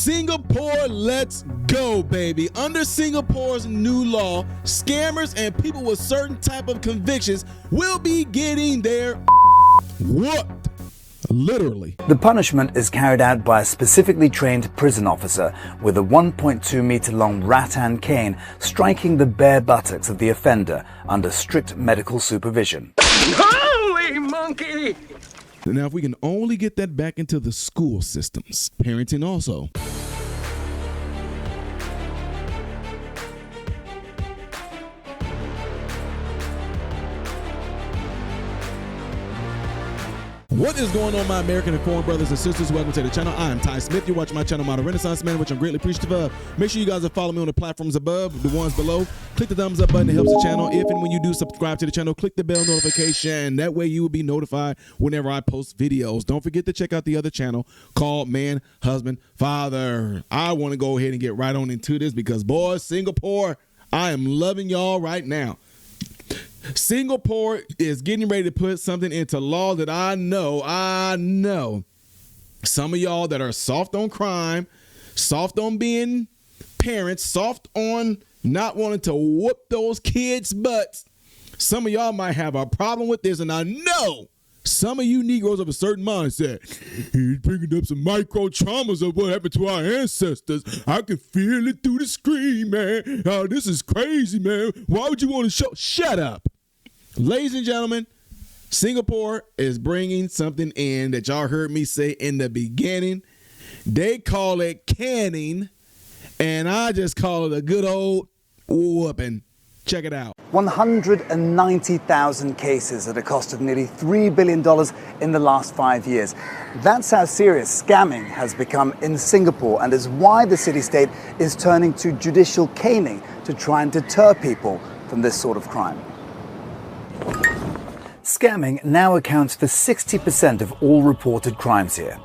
Singapore, let's go, baby. Under Singapore's new law, scammers and people with certain type of convictions will be getting their whooped. Literally. The punishment is carried out by a specifically trained prison officer with a 1.2 meter long rattan cane striking the bare buttocks of the offender under strict medical supervision. Holy monkey! Now, if we can only get that back into the school systems, parenting also. What is going on, my American and foreign brothers and sisters? Welcome to the channel. I'm Ty Smith. You're watching my channel, Modern Renaissance Man, which I'm greatly appreciative of. Make sure you guys are following me on the platforms above, the ones below. Click the thumbs up button. It helps the channel. If and when you do subscribe to the channel, click the bell notification. That way you will be notified whenever I post videos. Don't forget to check out the other channel called Man, Husband, Father. I want to go ahead and get right on into this because, boys, Singapore, I am loving y'all right now. Singapore is getting ready to put something into law that I know some of y'all that are soft on crime, soft on being parents, soft on not wanting to whoop those kids' butts. Some of y'all might have a problem with this, and I know some of you Negroes of a certain mindset. He's bringing up some micro traumas of what happened to our ancestors. I can feel it through the screen, man. Oh, this is crazy, man. Why would you want to show? Shut up. Ladies and gentlemen, Singapore is bringing something in that y'all heard me say in the beginning. They call it CANING, and I just call it a good old whooping. Check it out. 190,000 cases at a cost of nearly $3 billion in the last 5 years. That's how serious scamming has become in Singapore, and is why the city-state is turning to judicial caning to try and deter people from this sort of crime. Scamming now accounts for 60% of all reported crimes here.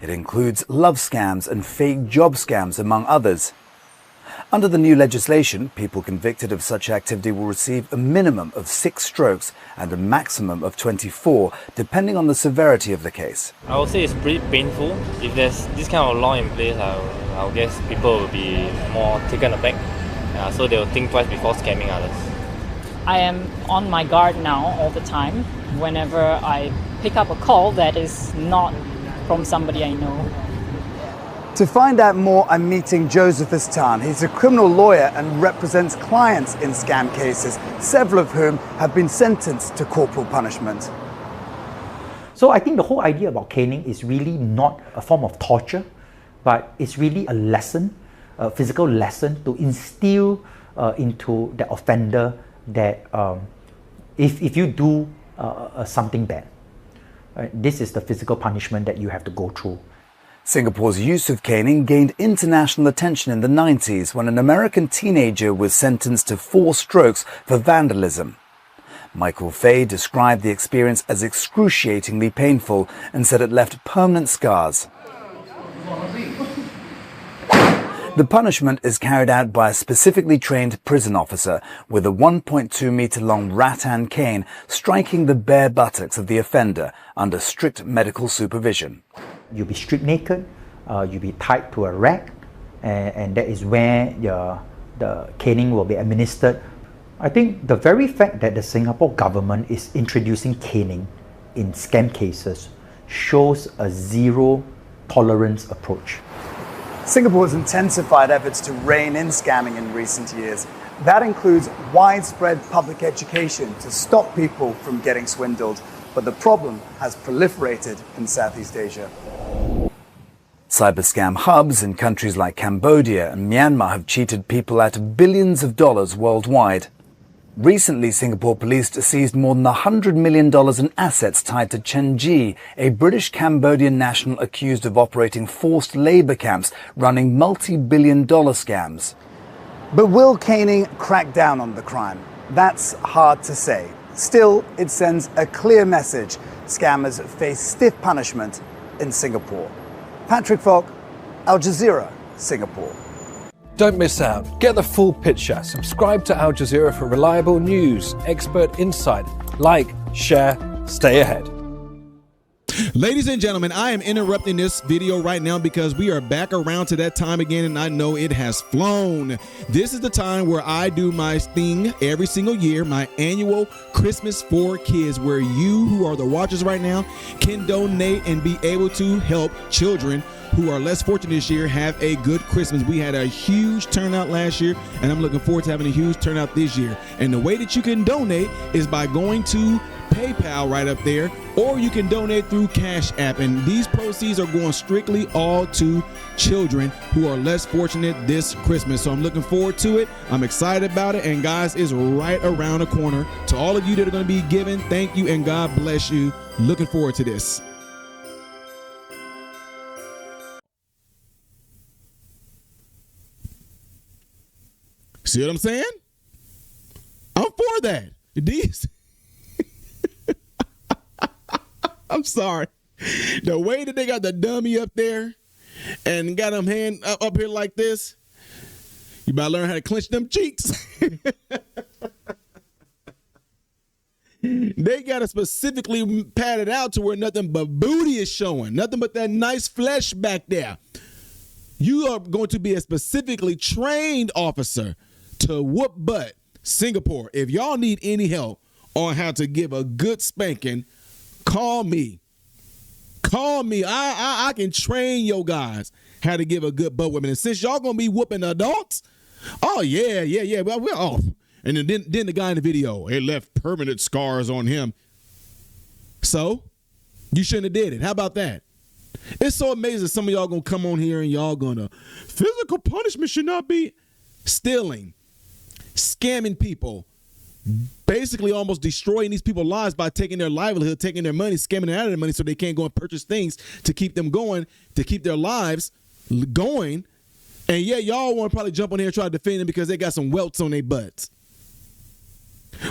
It includes love scams and fake job scams, among others. Under the new legislation, people convicted of such activity will receive a minimum of 6 strokes and a maximum of 24, depending on the severity of the case. I would say it's pretty painful. If there's this kind of law in place, I guess people will be more taken aback. So they'll think twice before scamming others. I am on my guard now all the time whenever I pick up a call that is not from somebody I know. To find out more, I'm meeting Joseph Tan. He's a criminal lawyer and represents clients in scam cases, several of whom have been sentenced to corporal punishment. So I think the whole idea about caning is really not a form of torture, but it's really a lesson, a physical lesson to instill into the offender that if you do something bad, right, this is the physical punishment that you have to go through. Singapore's use of caning gained international attention in the 90s when an American teenager was sentenced to 4 strokes for vandalism. Michael Fay described the experience as excruciatingly painful and said it left permanent scars. The punishment is carried out by a specifically trained prison officer with a 1.2 meter long rattan cane striking the bare buttocks of the offender under strict medical supervision. You'll be stripped naked, you'll be tied to a rack, and that is where the caning will be administered. I think the very fact that the Singapore government is introducing caning in scam cases shows a zero tolerance approach. Singapore has intensified efforts to rein in scamming in recent years. That includes widespread public education to stop people from getting swindled. But the problem has proliferated in Southeast Asia. Cyber scam hubs in countries like Cambodia and Myanmar have cheated people out of billions of dollars worldwide. Recently, Singapore police seized more than $100 million in assets tied to Chen Ji, a British Cambodian national accused of operating forced labor camps running multi-billion-dollar scams. But will caning crack down on the crime? That's hard to say. Still, it sends a clear message. Scammers face stiff punishment in Singapore. Patrick Falk, Al Jazeera, Singapore. Don't miss out. Get the full picture. Subscribe to Al Jazeera for reliable news, expert insight. Like, share, stay ahead. Ladies and gentlemen, I am interrupting this video right now because we are back around to that time again, and I know it has flown. This is the time where I do my thing every single year, my annual Christmas for Kids, where you who are the watchers right now can donate and be able to help children who are less fortunate this year have a good Christmas. We had a huge turnout last year, and I'm looking forward to having a huge turnout this year. And the way that you can donate is by going to PayPal right up there, or you can donate through Cash App, and these proceeds are going strictly all to children who are less fortunate this Christmas. So I'm looking forward to it. I'm excited about it, and guys, it's right around the corner. To all of you that are going to be giving, thank you and God bless you. Looking forward to this. See what I'm saying? I'm for that. These I'm sorry. The way that they got the dummy up there and got them hand up here like this, you better learn how to clench them cheeks. They got to specifically pat it out to where nothing but booty is showing, nothing but that nice flesh back there. You are going to be a specifically trained officer to whoop butt. Singapore, if y'all need any help on how to give a good spanking, call me. Call me. I can train your guys how to give a good butt whipping. And since y'all gonna be whooping adults, oh yeah. Well, we're off. And then the guy in the video, it left permanent scars on him. So you shouldn't have did it. How about that? It's so amazing. Some of y'all gonna come on here and y'all gonna physical punishment should not be stealing, scamming people, basically almost destroying these people's lives by taking their livelihood, taking their money, scamming out of their money so they can't go and purchase things to keep them going, to keep their lives going. And yeah, y'all want to probably jump on here and try to defend them because they got some welts on their butts.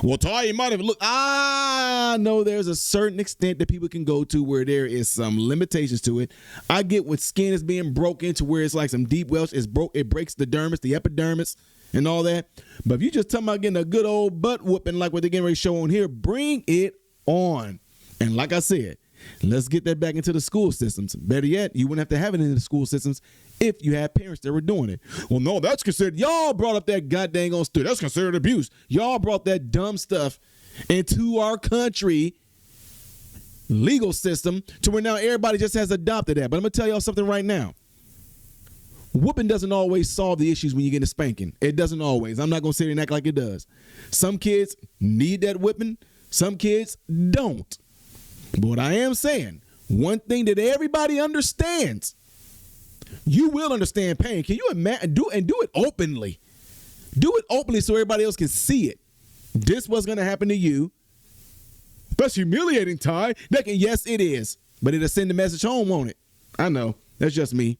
Well, Ty, you might have looked. No, there's a certain extent that people can go to where there is some limitations to it. I get what skin is being broken to where it's like some deep welts. It breaks the dermis, the epidermis, and all that. But if you just talking about getting a good old butt whooping like what they're getting ready to show on here, bring it on. And like I said, let's get that back into the school systems. Better yet, you wouldn't have to have it in the school systems if you had parents that were doing it. Well, no, that's considered, y'all brought up that goddamn on student. That's considered abuse. Y'all brought that dumb stuff into our country legal system to where now everybody just has adopted that. But I'm going to tell y'all something right now. Whooping doesn't always solve the issues when you get a spanking. It doesn't always. I'm not going to sit here and act like it does. Some kids need that whipping. Some kids don't. But what I am saying, one thing that everybody understands, you will understand pain. Can you imagine? Do it openly. Do it openly so everybody else can see it. This was going to happen to you. That's humiliating, Ty. Yes, it is. But it'll send the message home, won't it? I know. That's just me.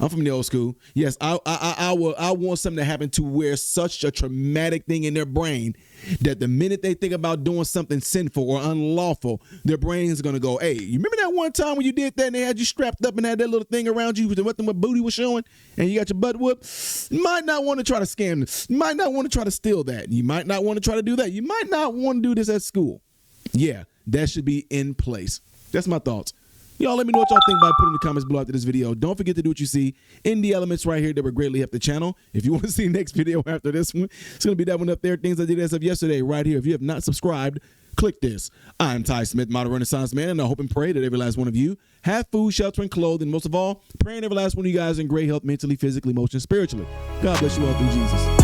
I'm from the old school. Yes, I want something to happen to where such a traumatic thing in their brain that the minute they think about doing something sinful or unlawful, their brain's going to go, hey, you remember that one time when you did that and they had you strapped up and had that little thing around you with what booty was showing and you got your butt whooped? You might not want to try to scam them. You might not want to try to steal that. You might not want to try to do that. You might not want to do this at school. Yeah, that should be in place. That's my thoughts. Y'all let me know what y'all think by putting in the comments below after this video. Don't forget to do what you see in the elements right here that would greatly help the channel. If you want to see the next video after this one, it's going to be that one up there. Things I did as of yesterday right here. If you have not subscribed, click this. I'm Ty Smith, modern Renaissance man, and I hope and pray that every last one of you have food, shelter, and clothing. Most of all, praying every last one of you guys in great health mentally, physically, emotionally, spiritually. God bless you all through Jesus.